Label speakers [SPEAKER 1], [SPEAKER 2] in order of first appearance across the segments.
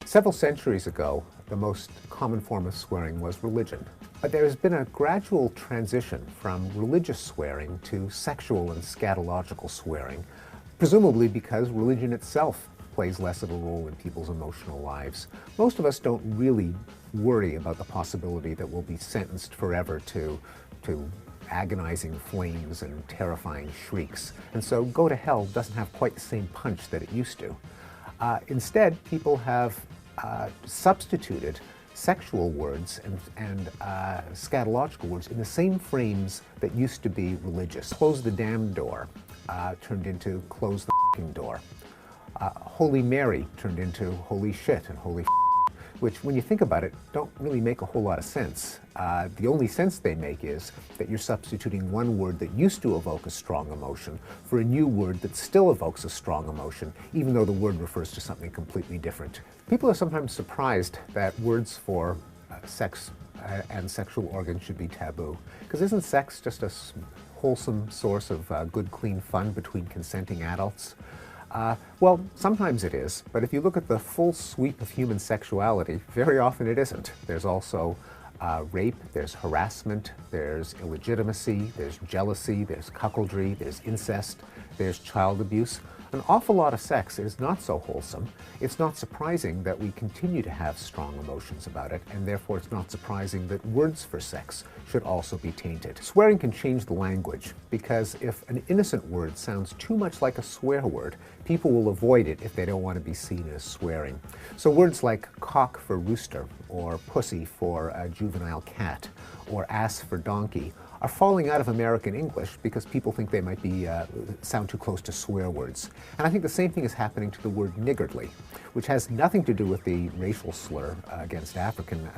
[SPEAKER 1] Several centuries ago, the most common form of swearing was religion. But there has been a gradual transition from religious swearing to sexual and scatological swearing, presumably because religion itself plays less of a role in people's emotional lives. Most of us don't really worry about the possibility that we'll be sentenced forever to agonizing flames and terrifying shrieks. And so go to hell doesn't have quite the same punch that it used to. Instead, people have substituted sexual words and scatological words in the same frames that used to be religious. Close the damn door turned into close the f***ing door. Holy Mary turned into holy shit and holy which, when you think about it, don't really make a whole lot of sense. The only sense they make is that you're substituting one word that used to evoke a strong emotion for a new word that still evokes a strong emotion, even though the word refers to something completely different. People are sometimes surprised that words for sex and sexual organs should be taboo. Because isn't sex just a wholesome source of good, clean fun between consenting adults? Well, sometimes it is, but if you look at the full sweep of human sexuality, very often it isn't. There's also rape, there's harassment, there's illegitimacy, there's jealousy, there's cuckoldry, there's incest, there's child abuse. An awful lot of sex is not so wholesome. It's not surprising that we continue to have strong emotions about it, and therefore it's not surprising that words for sex should also be tainted. Swearing can change the language, because if an innocent word sounds too much like a swear word, people will avoid it if they don't want to be seen as swearing. So words like cock for rooster, or pussy for a juvenile cat, or ass for donkey are falling out of American English because people think they might be sound too close to swear words. And I think the same thing is happening to the word niggardly, which has nothing to do with the racial slur against African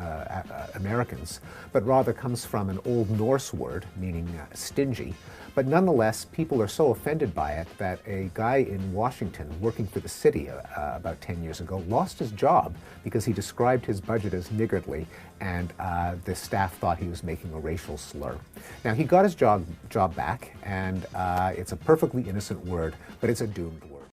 [SPEAKER 1] Americans, but rather comes from an Old Norse word meaning stingy. But nonetheless, people are so offended by it that a guy in Washington working for the city about 10 years ago lost his job because he described his budget as niggardly, and the staff thought he was making a racial slur. Now, he got his job back, and it's a perfectly innocent word, but it's a doomed word.